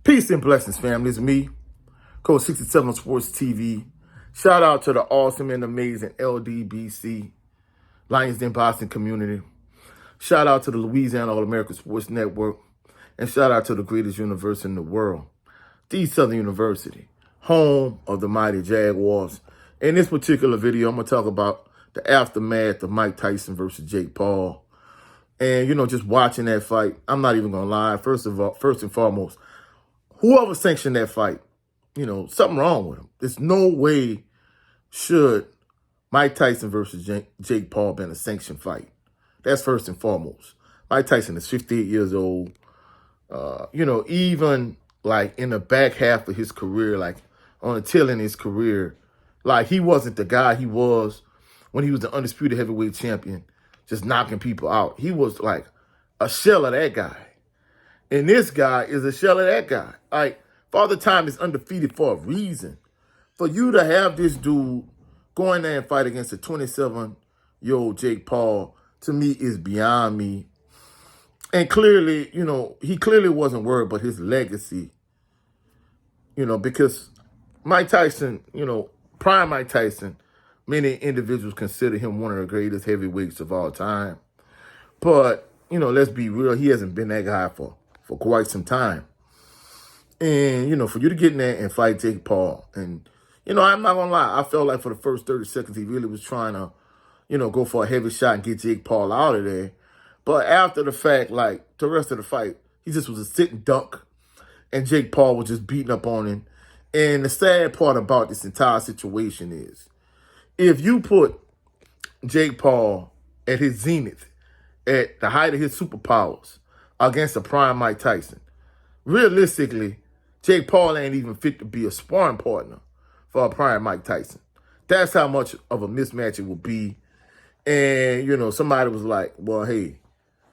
Peace and blessings, family. It's me, Coach 67 Sports TV. Shout out to the awesome and amazing LDBC, Lions Den Boston community. Shout out to the Louisiana All-American Sports Network. And shout out to the greatest university in the world, the Southern University, home of the mighty Jaguars. In this particular video, I'm going to talk about the aftermath of Mike Tyson versus Jake Paul. And, just watching that fight, I'm not even going to lie. First and foremost, whoever sanctioned that fight, something wrong with him. There's no way should Mike Tyson versus Jake Paul been a sanctioned fight. That's first and foremost. Mike Tyson is 58 years old. Even like in the back half of his career, like on the tail end of his career, like he wasn't the guy he was when he was the undisputed heavyweight champion, just knocking people out. He was like a shell of that guy. And this guy is a shell of that guy. Like, Father Time is undefeated for a reason. For you to have this dude go in there and fight against a 27-year-old Jake Paul, to me, is beyond me. And clearly, he clearly wasn't worried about his legacy. Because Mike Tyson, prime Mike Tyson, many individuals consider him one of the greatest heavyweights of all time. But, let's be real, he hasn't been that guy for quite some time. And, for you to get in there and fight Jake Paul, and, I'm not going to lie, I felt like for the first 30 seconds, he really was trying to, go for a heavy shot and get Jake Paul out of there. But after the fact, like, the rest of the fight, he just was a sitting duck, and Jake Paul was just beating up on him. And the sad part about this entire situation is, if you put Jake Paul at his zenith, at the height of his superpowers, against a prime Mike Tyson, realistically, Jake Paul ain't even fit to be a sparring partner for a prime Mike Tyson. That's how much of a mismatch it will be. And, somebody was like, well, hey,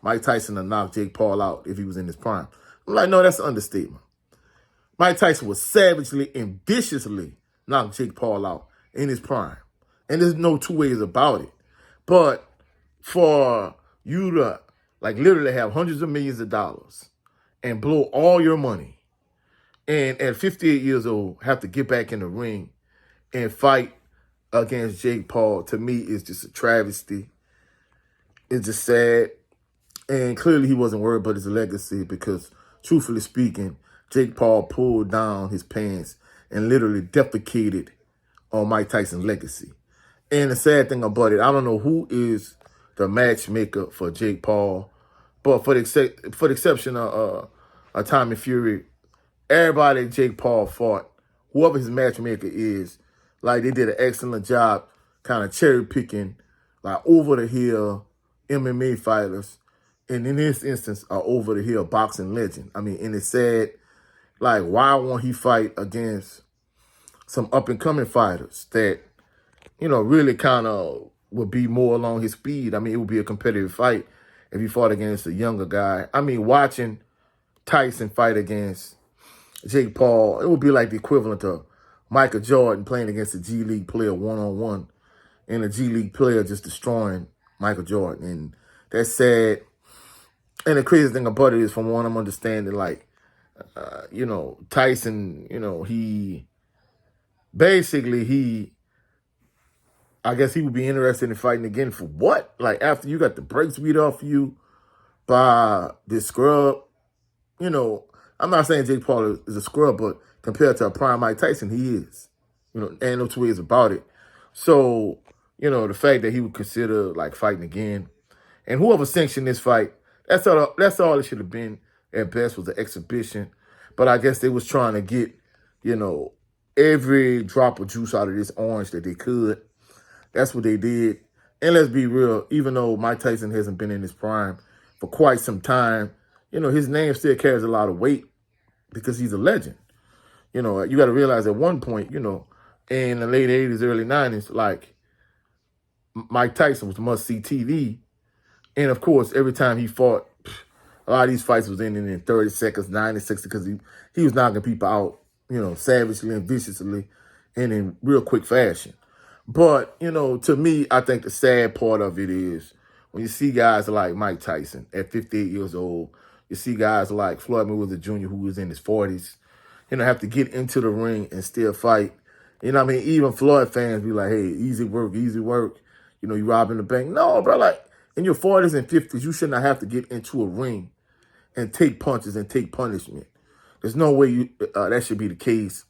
Mike Tyson would knock Jake Paul out if he was in his prime. I'm like, no, that's an understatement. Mike Tyson was savagely and viciously knock Jake Paul out in his prime. And there's no two ways about it. But for you to, like, literally have hundreds of millions of dollars and blow all your money, and at 58 years old, have to get back in the ring and fight against Jake Paul, to me, is just a travesty. It's just sad. And clearly he wasn't worried about his legacy because, truthfully speaking, Jake Paul pulled down his pants and literally defecated on Mike Tyson's legacy. And the sad thing about it, I don't know who is the matchmaker for Jake Paul, but for the exception of Tommy Fury, everybody Jake Paul fought, whoever his matchmaker is, like, they did an excellent job kind of cherry picking, like, over the hill MMA fighters, and in this instance, a over the hill boxing legend. I mean, and it's sad, like, why won't he fight against some up and coming fighters that, really kind of would be more along his speed? I mean, it would be a competitive fight if he fought against a younger guy. I mean, watching Tyson fight against Jake Paul, it would be like the equivalent of Michael Jordan playing against a G League player one-on-one and a G League player just destroying Michael Jordan. And that's sad. And the crazy thing about it is, from what I'm understanding, like, Tyson, I guess he would be interested in fighting again for what? Like, after you got the brakes beat off you by this scrub, I'm not saying Jake Paul is a scrub, but compared to a prime Mike Tyson, he is. Ain't no two ways about it. So, the fact that he would consider, like, fighting again, and whoever sanctioned this fight, that's all it should have been. At best, was an exhibition. But I guess they was trying to get, every drop of juice out of this orange that they could. That's what they did. And let's be real, even though Mike Tyson hasn't been in his prime for quite some time, his name still carries a lot of weight because he's a legend. You got to realize at one point, in the late 80s, early 90s, like, Mike Tyson was must-see TV. And, of course, every time he fought, a lot of these fights was ending in 30 seconds, 90 seconds, because he was knocking people out, savagely and viciously and in real quick fashion. But, to me, I think the sad part of it is when you see guys like Mike Tyson at 58 years old, you see guys like Floyd Mayweather Jr., who was in his 40s, have to get into the ring and still fight. You know what I mean? Even Floyd fans be like, hey, easy work, easy work. You robbing the bank. No, bro, like in your 40s and 50s, you should not have to get into a ring and take punches and take punishment. There's no way that should be the case.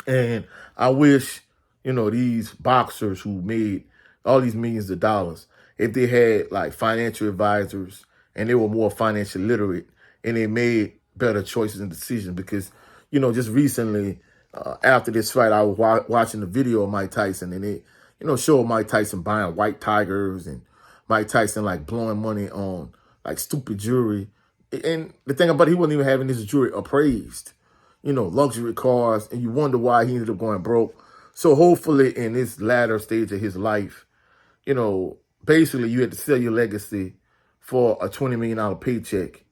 And I wish, these boxers who made all these millions of dollars, if they had like financial advisors and they were more financially literate and they made better choices and decisions. Because, just recently, after this fight, I was watching the video of Mike Tyson, and it, showed Mike Tyson buying white tigers and Mike Tyson like blowing money on like stupid jewelry. And the thing about it, he wasn't even having his jewelry appraised. Luxury cars, and you wonder why he ended up going broke. So hopefully in this latter stage of his life, basically you had to sell your legacy for a $20 million paycheck.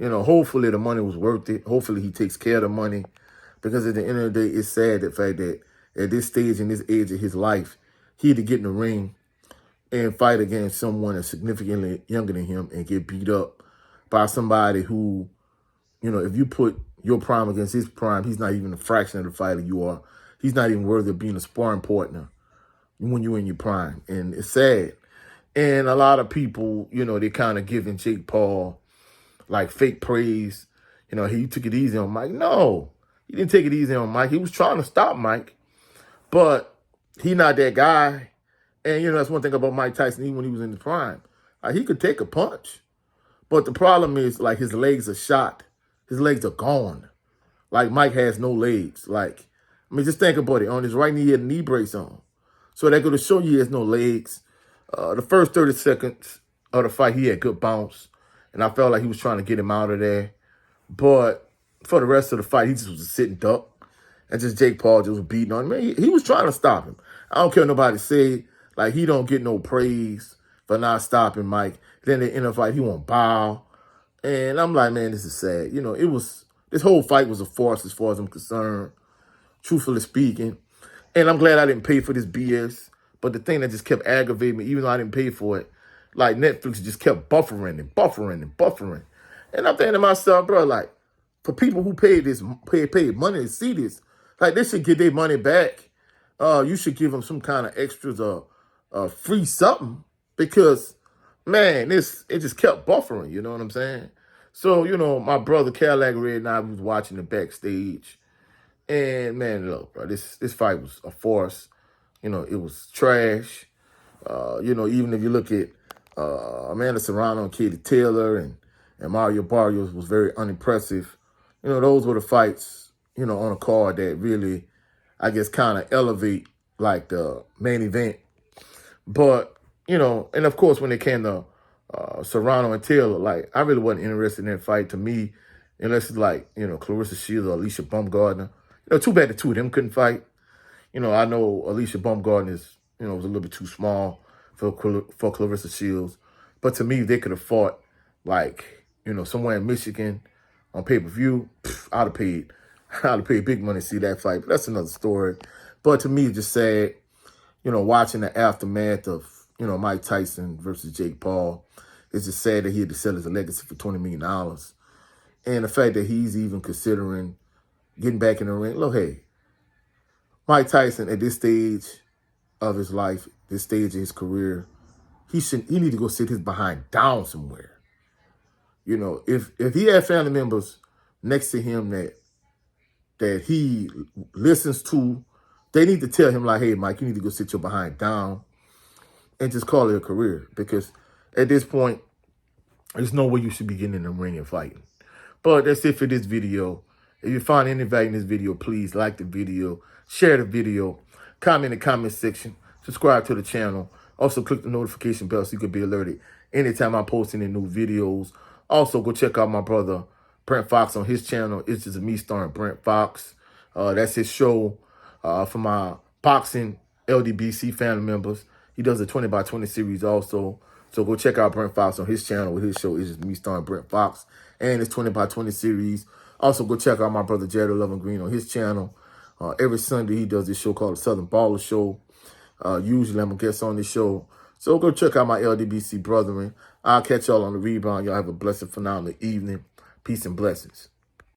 Hopefully the money was worth it. Hopefully he takes care of the money, because at the end of the day, it's sad the fact that at this stage and this age of his life, he had to get in the ring and fight against someone that's significantly younger than him and get beat up by somebody who, if you put your prime against his prime, he's not even a fraction of the fighter you are. He's not even worthy of being a sparring partner when you're in your prime. And it's sad. And a lot of people, they kind of giving Jake Paul like fake praise. He took it easy on Mike. No, he didn't take it easy on Mike. He was trying to stop Mike, but he not that guy. And, that's one thing about Mike Tyson, even when he was in his prime. He could take a punch. But the problem is, like, his legs are shot. His legs are gone. Like, Mike has no legs. Like, just think about it. On his right knee, he had a knee brace on. So that go to show you he has no legs. The first 30 seconds of the fight, he had good bounce. And I felt like he was trying to get him out of there. But for the rest of the fight, he just was a sitting duck. And just Jake Paul just was beating on him. He was trying to stop him. I don't care what nobody say. Like, he don't get no praise for not stopping Mike. Then in the fight, he won't bow. And I'm like, man, this is sad. This whole fight was a farce as far as I'm concerned, truthfully speaking. And I'm glad I didn't pay for this BS. But the thing that just kept aggravating me, even though I didn't pay for it, like Netflix just kept buffering and buffering and buffering. And I'm thinking to myself, bro, like, for people who paid money to see this, like, they should get their money back. You should give them some kind of extras or free something, because, man, it just kept buffering, you know what I'm saying? So, my brother Cadillac Red and I was watching the backstage, and, man, look, bro, this fight was a farce. It was trash. Even if you look at Amanda Serrano and Katie Taylor and Mario Barrios was very unimpressive. Those were the fights, on a card that really, I guess, kind of elevate, like, the main event. But, and of course, when it came to Serrano and Taylor, like, I really wasn't interested in that fight, to me, unless it's like, Clarissa Shields or Alicia Baumgardner. Too bad the two of them couldn't fight. I know Alicia Baumgardner is, was a little bit too small for Clarissa Shields. But to me, they could have fought, like, somewhere in Michigan on pay-per-view. I'd have paid big money to see that fight. But that's another story. But to me, it's just sad, watching the aftermath of, Mike Tyson versus Jake Paul. It's just sad that he had to sell his legacy for $20 million. And the fact that he's even considering getting back in the ring. Look, hey, Mike Tyson at this stage of his life, this stage of his career, he need to go sit his behind down somewhere. If he had family members next to him that he listens to, they need to tell him, like, hey, Mike, you need to go sit your behind down and just call it a career. Because at this point, there's no way you should be getting in the ring and fighting. But that's it for this video. If you find any value in this video, please like the video, share the video, comment in the comment section, subscribe to the channel. Also, click the notification bell so you can be alerted anytime I post any new videos. Also, go check out my brother Brent Fox on his channel. It's just me starring Brent Fox. That's his show for my boxing LDBC family members. He does a 20x20 series also. So go check out Brent Fox on his channel with his show. It's just me starring Brent Fox and his 20x20 series. Also, go check out my brother Jared Loving Green on his channel. Every Sunday, he does this show called the Southern Baller Show. Usually, I'm a guest on this show. So go check out my LDBC brethren. I'll catch y'all on the rebound. Y'all have a blessed, phenomenal evening. Peace and blessings.